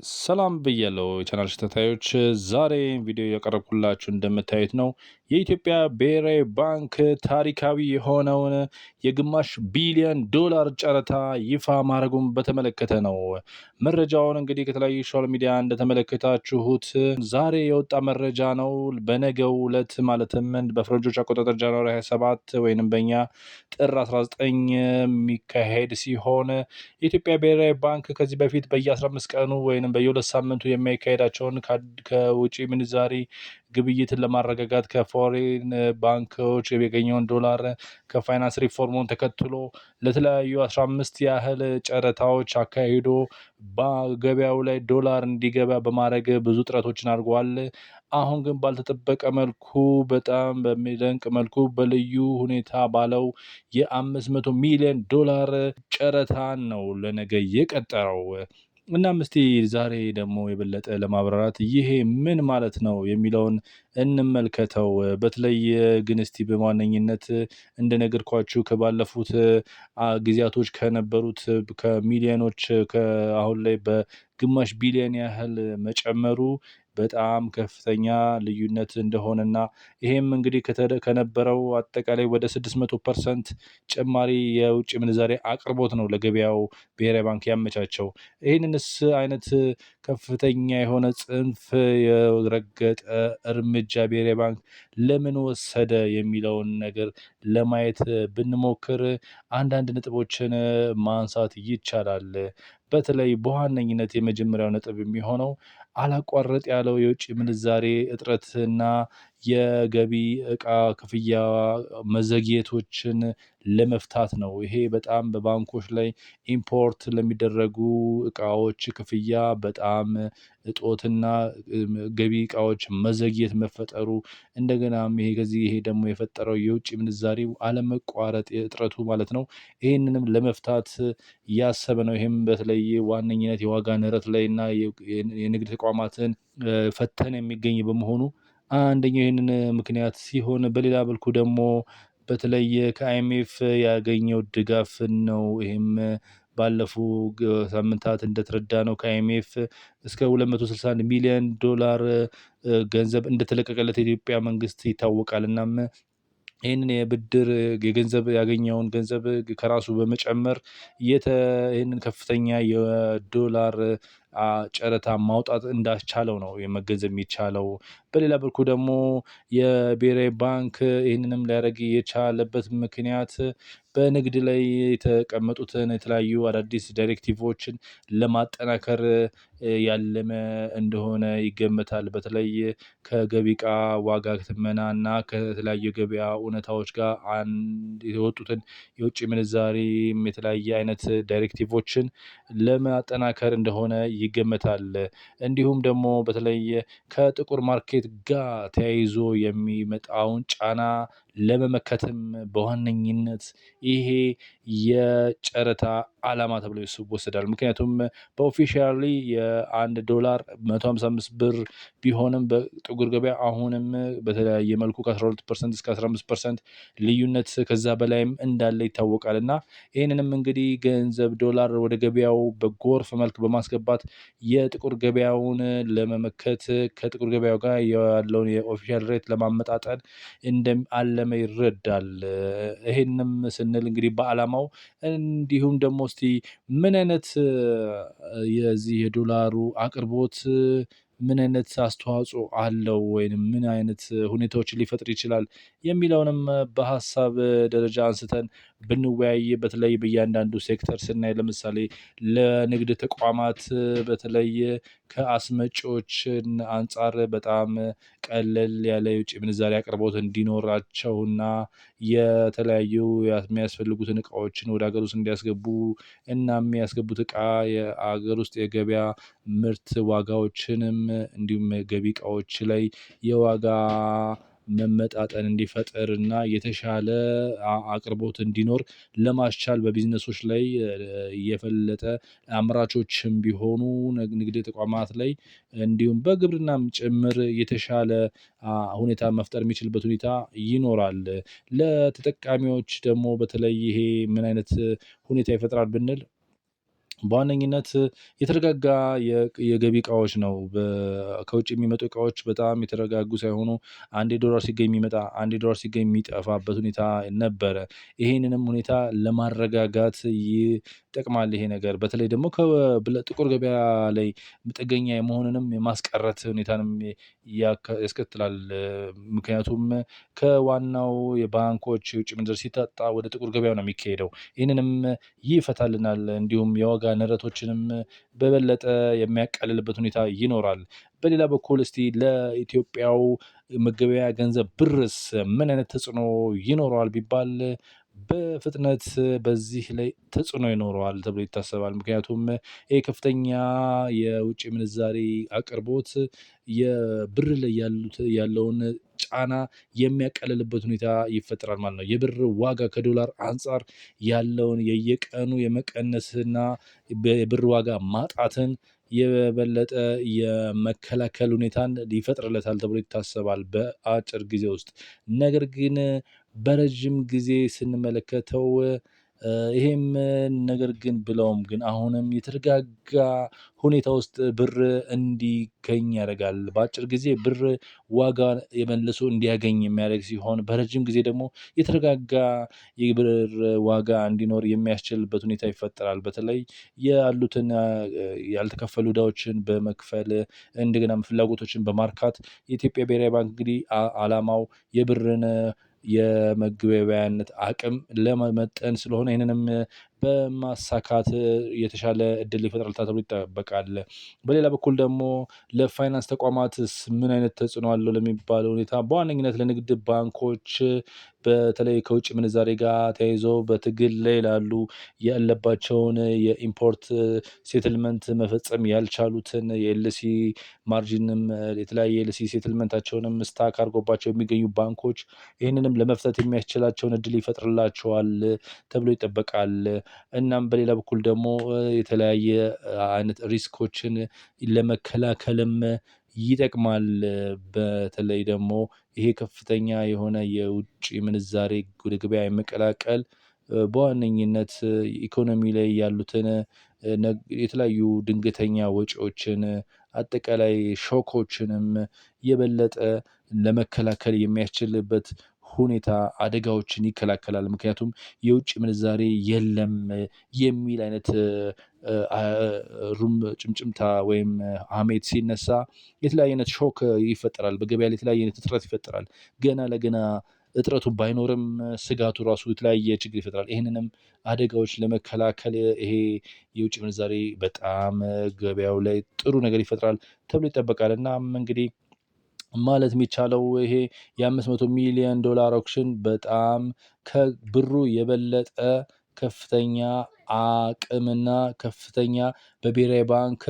ሰላም ብያለሁ የቻናል ተከታታዮች ዛሬ ቪዲዮ ያቀረብኩላችሁ እንደምታዩት ነው። የኢትዮጵያ ብሔራዊ ባንክ ታሪካዊ የሆነውን የግማሽ ቢሊዮን ዶላር ጨረታ ይፋ ማድረጉን በተመለከተ ነው። መረጃውን እንግዲህ ከተለያዩ ሶሻል ሚዲያ እንደተመለከታችሁት ዛሬ የወጣ መረጃ ነው። በነገው ዕለት ማለትም በፈረንጆች አቆጣጠር ጃንዋሪ 27 ወይንም በእኛ ጥር 19 የሚካሄድ ሲሆን የኢትዮጵያ ብሔራዊ ባንክ ከዚህ በፊት በየ15 ቀኑ ወይም በየሁለት ሳምንቱ የሚያካሄዳቸውን ከውጪ ምንዛሪ ግብይትን ለማረጋጋት ከፎሬን ባንኮች የሚገኘውን ዶላር ከፋይናንስ ሪፎርሙን ተከትሎ ለተለያዩ 15 ያህል ጨረታዎች አካሂዶ በገበያው ላይ ዶላር እንዲገባ በማድረግ ብዙ ጥረቶችን አድርጓል። አሁን ግን ባልተጠበቀ መልኩ በጣም በሚደንቅ መልኩ በልዩ ሁኔታ ባለው የ500 ሚሊዮን ዶላር ጨረታን ነው ለነገ የቀጠረው። እናም እስቲ ዛሬ ደግሞ የበለጠ ለማብራራት ይሄ ምን ማለት ነው የሚለውን እንመልከተው። በተለይ ግን እስቲ በዋነኝነት እንደነገርኳችሁ ከባለፉት ጊዜያቶች ከነበሩት ከሚሊዮኖች አሁን ላይ በግማሽ ቢሊዮን ያህል መጨመሩ በጣም ከፍተኛ ልዩነት እንደሆነና ይሄም እንግዲህ ከነበረው አጠቃላይ ወደ 600% ጭማሪ የውጭ ምንዛሬ አቅርቦት ነው ለገበያው ብሔራዊ ባንክ ያመቻቸው። ይህንንስ አይነት ከፍተኛ የሆነ ጽንፍ የረገጠ እርምጃ ብሔራዊ ባንክ ለምን ወሰደ የሚለውን ነገር ለማየት ብንሞክር አንዳንድ ነጥቦችን ማንሳት ይቻላል። በተለይ በዋነኝነት የመጀመሪያው ነጥብ የሚሆነው አላቋርጥ ያለው የውጭ ምንዛሬ እጥረትና የገቢ እቃ ክፍያ መዘግየቶችን ለመፍታት ነው። ይሄ በጣም በባንኮች ላይ ኢምፖርት ለሚደረጉ እቃዎች ክፍያ በጣም እጦትና ገቢ እቃዎች መዘግየት መፈጠሩ እንደገናም ይሄ ደግሞ የፈጠረው የውጭ ምንዛሬው አለመቋረጥ እጥረቱ ማለት ነው። ይህንንም ለመፍታት ያሰበ ነው። ይህም በተለይ ዋነኝነት የዋጋ ንረት ላይ እና የንግድ ተቋማትን ፈተነ የሚገኝ በመሆኑ አንደኛው ይህንን ምክንያት ሲሆን፣ በሌላ በልኩ ደግሞ በተለይ ከአይኤምኤፍ ያገኘው ድጋፍ ነው። ይህም ባለፉ ሳምንታት እንደተረዳ ነው ከአይኤምኤፍ እስከ 261 ሚሊዮን ዶላር ገንዘብ እንደተለቀቀለት የኢትዮጵያ መንግስት ይታወቃል። እናም ይህንን የብድር የገንዘብ ያገኘውን ገንዘብ ከራሱ በመጨመር ይህንን ከፍተኛ የዶላር ጨረታ ማውጣት እንዳስቻለው ነው የመገንዘብ የሚቻለው። በሌላ በልኩ ደግሞ የብሔራዊ ባንክ ይህንንም ሊያደርግ የቻለበት ምክንያት በንግድ ላይ የተቀመጡትን የተለያዩ አዳዲስ ዳይሬክቲቮችን ለማጠናከር ያለመ እንደሆነ ይገመታል። በተለይ ከገቢ እቃ ዋጋ ትመና እና ከተለያዩ ገበያ እውነታዎች ጋር የወጡትን የውጭ ምንዛሬም የተለያየ አይነት ዳይሬክቲቮችን ለማጠናከር እንደሆነ ይገመታል። እንዲሁም ደግሞ በተለይ ከጥቁር ማርኬት ጋር ተያይዞ የሚመጣውን ጫና ለመመከትም በዋነኝነት ይሄ የጨረታ ዓላማ ተብሎ ይወሰዳል። ምክንያቱም በኦፊሻሊ የአንድ ዶላር 155 ብር ቢሆንም በጥቁር ገበያ አሁንም በተለያየ መልኩ ከ12% እስከ 15% ልዩነት ከዛ በላይም እንዳለ ይታወቃል። እና ይህንንም እንግዲህ ገንዘብ ዶላር ወደ ገበያው በጎርፍ መልክ በማስገባት የጥቁር ገበያውን ለመመከት ከጥቁር ገበያው ጋር ያለውን የኦፊሻል ሬት ለማመጣጠን አለመ ይረዳል። ይሄንም ስንል እንግዲህ በዓላማው እንዲሁም ደግሞ እስቲ ምን አይነት የዚህ የዶላሩ አቅርቦት ምን አይነት አስተዋጽኦ አለው ወይንም ምን አይነት ሁኔታዎችን ሊፈጥር ይችላል የሚለውንም በሀሳብ ደረጃ አንስተን ብንወያይ በተለይ በእያንዳንዱ ሴክተር ስናይ ለምሳሌ ለንግድ ተቋማት በተለይ ከአስመጪዎች አንፃር በጣም ቀለል ያለ የውጭ ምንዛሬ አቅርቦት እንዲኖራቸውና የተለያዩ የሚያስፈልጉትን እቃዎችን ወደ ሀገር ውስጥ እንዲያስገቡ እና የሚያስገቡት እቃ የአገር ውስጥ የገበያ ምርት ዋጋዎችንም እንዲሁም ገቢ እቃዎች ላይ የዋጋ መመጣጠን እንዲፈጠር እና የተሻለ አቅርቦት እንዲኖር ለማስቻል በቢዝነሶች ላይ የፈለጠ አምራቾችም ቢሆኑ ንግድ ተቋማት ላይ እንዲሁም በግብርናም ጭምር የተሻለ ሁኔታ መፍጠር የሚችልበት ሁኔታ ይኖራል። ለተጠቃሚዎች ደግሞ በተለይ ይሄ ምን አይነት ሁኔታ ይፈጥራል ብንል በዋነኝነት የተረጋጋ የገቢ እቃዎች ነው። ከውጭ የሚመጡ እቃዎች በጣም የተረጋጉ ሳይሆኑ አንዴ ዶላር ሲገኝ የሚመጣ አንዴ ዶላር ሲገኝ የሚጠፋበት ሁኔታ ነበረ። ይሄንንም ሁኔታ ለማረጋጋት ይጠቅማል ይሄ ነገር። በተለይ ደግሞ ጥቁር ገበያ ላይ ጥገኛ የመሆንንም የማስቀረት ሁኔታንም ያስከትላል። ምክንያቱም ከዋናው የባንኮች የውጭ ምንዛሪ ሲታጣ ወደ ጥቁር ገበያ ነው የሚካሄደው። ይህንንም ይፈታልናል። እንዲሁም የዋጋ ንረቶችንም በበለጠ የሚያቃልልበት ሁኔታ ይኖራል። በሌላ በኩል እስቲ ለኢትዮጵያው መገበያያ ገንዘብ ብርስ ምን አይነት ተጽዕኖ ይኖረዋል ቢባል በፍጥነት በዚህ ላይ ተጽዕኖ ይኖረዋል ተብሎ ይታሰባል። ምክንያቱም ይሄ ከፍተኛ የውጭ ምንዛሬ አቅርቦት የብር ላይ ያለውን ጫና የሚያቀልልበት ሁኔታ ይፈጠራል ማለት ነው። የብር ዋጋ ከዶላር አንፃር ያለውን የየቀኑ የመቀነስና የብር ዋጋ ማጣትን የበለጠ የመከላከል ሁኔታን ይፈጥርለታል ተብሎ ይታሰባል በአጭር ጊዜ ውስጥ። ነገር ግን በረዥም ጊዜ ስንመለከተው ይሄም ነገር ግን ብለውም ግን አሁንም የተረጋጋ ሁኔታ ውስጥ ብር እንዲገኝ ያደርጋል። በአጭር ጊዜ ብር ዋጋ የመልሶ እንዲያገኝ የሚያደርግ ሲሆን በረጅም ጊዜ ደግሞ የተረጋጋ የብር ዋጋ እንዲኖር የሚያስችልበት ሁኔታ ይፈጠራል። በተለይ ያሉትን ያልተከፈሉ ዕዳዎችን በመክፈል እንደገናም ፍላጎቶችን በማርካት የኢትዮጵያ ብሔራዊ ባንክ እንግዲህ ዓላማው የብርን የመገበያያነት አቅም ለመመጠን ስለሆነ ይህንንም በማሳካት የተሻለ እድል ይፈጥራል ተብሎ ይጠበቃል። በሌላ በኩል ደግሞ ለፋይናንስ ተቋማትስ ምን አይነት ተጽዕኖ አለው ለሚባለው ሁኔታ በዋነኝነት ለንግድ ባንኮች በተለይ ከውጭ ምንዛሬ ጋር ተያይዞ በትግል ላይ ላሉ ያለባቸውን የኢምፖርት ሴትልመንት መፈጸም ያልቻሉትን የኤልሲ ማርጂንም የተለያየ የኤልሲ ሴትልመንታቸውንም ስታክ አድርጎባቸው የሚገኙ ባንኮች ይህንንም ለመፍታት የሚያስችላቸውን እድል ይፈጥርላቸዋል ተብሎ ይጠበቃል። እናም በሌላ በኩል ደግሞ የተለያየ አይነት ሪስኮችን ለመከላከልም ይጠቅማል። በተለይ ደግሞ ይሄ ከፍተኛ የሆነ የውጭ ምንዛሬ ወደ ገበያ የመቀላቀል በዋነኝነት ኢኮኖሚ ላይ ያሉትን የተለያዩ ድንገተኛ ወጪዎችን አጠቃላይ ሾኮችንም የበለጠ ለመከላከል የሚያስችልበት ሁኔታ አደጋዎችን ይከላከላል። ምክንያቱም የውጭ ምንዛሬ የለም የሚል አይነት ጭምጭምታ ወይም ሀሜት ሲነሳ የተለያየ አይነት ሾክ ይፈጠራል። በገበያ ላይ የተለያየ አይነት እጥረት ይፈጠራል። ገና ለገና እጥረቱ ባይኖርም ስጋቱ ራሱ የተለያየ ችግር ይፈጥራል። ይህንንም አደጋዎች ለመከላከል ይሄ የውጭ ምንዛሬ በጣም ገበያው ላይ ጥሩ ነገር ይፈጥራል ተብሎ ይጠበቃል። እናም እንግዲህ ማለት የሚቻለው ይሄ የ500 ሚሊዮን ዶላር ኦክሽን በጣም ከብሩ የበለጠ ከፍተኛ አቅምና ከፍተኛ በብሔራዊ ባንክ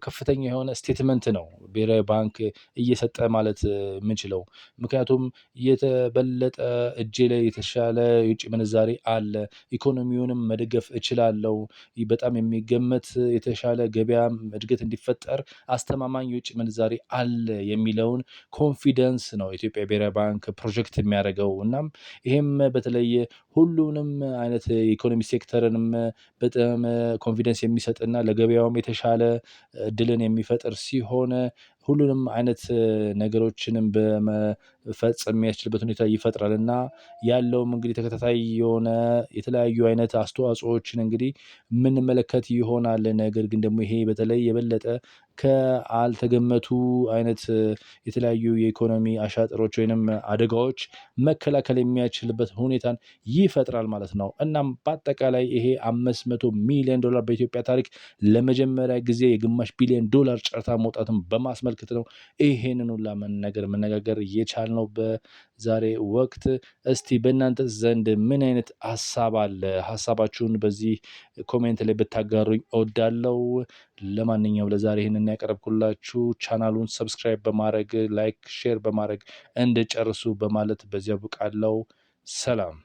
ከፍተኛ የሆነ ስቴትመንት ነው ብሔራዊ ባንክ እየሰጠ ማለት የምንችለው። ምክንያቱም የተበለጠ እጄ ላይ የተሻለ የውጭ ምንዛሬ አለ፣ ኢኮኖሚውንም መደገፍ እችላለሁ፣ በጣም የሚገመት የተሻለ ገበያም እድገት እንዲፈጠር አስተማማኝ የውጭ ምንዛሬ አለ የሚለውን ኮንፊደንስ ነው የኢትዮጵያ ብሔራዊ ባንክ ፕሮጀክት የሚያደርገው። እናም ይሄም በተለየ ሁሉንም አይነት የኢኮኖሚ ሴክተርንም በጣም ኮንፊደንስ የሚሰጥና ለገበያውም የተሻለ እድልን የሚፈጥር ሲሆን ሁሉንም አይነት ነገሮችንም በመፈጸም የሚያስችልበት ሁኔታ ይፈጥራል እና ያለውም እንግዲህ ተከታታይ የሆነ የተለያዩ አይነት አስተዋጽኦዎችን እንግዲህ የምንመለከት ይሆናል። ነገር ግን ደግሞ ይሄ በተለይ የበለጠ ከአልተገመቱ አይነት የተለያዩ የኢኮኖሚ አሻጥሮች ወይንም አደጋዎች መከላከል የሚያስችልበት ሁኔታን ይፈጥራል ማለት ነው። እናም በአጠቃላይ ይሄ 500 ሚሊዮን ዶላር በኢትዮጵያ ታሪክ ለመጀመሪያ ጊዜ የግማሽ ቢሊዮን ዶላር ጨረታ መውጣትን በማስመልከት ነው ይሄንን ሁላ መነጋገር የቻልነው በዛሬ ወቅት። እስቲ በእናንተ ዘንድ ምን አይነት ሀሳብ አለ? ሀሳባችሁን በዚህ ኮሜንት ላይ ብታጋሩኝ እወዳለሁ። ለማንኛውም ለዛሬ ይህንን ያቀረብኩላችሁ ቻናሉን ሰብስክራይብ በማድረግ ላይክ፣ ሼር በማድረግ እንድጨርሱ በማለት በዚያ ብቃለው። ሰላም።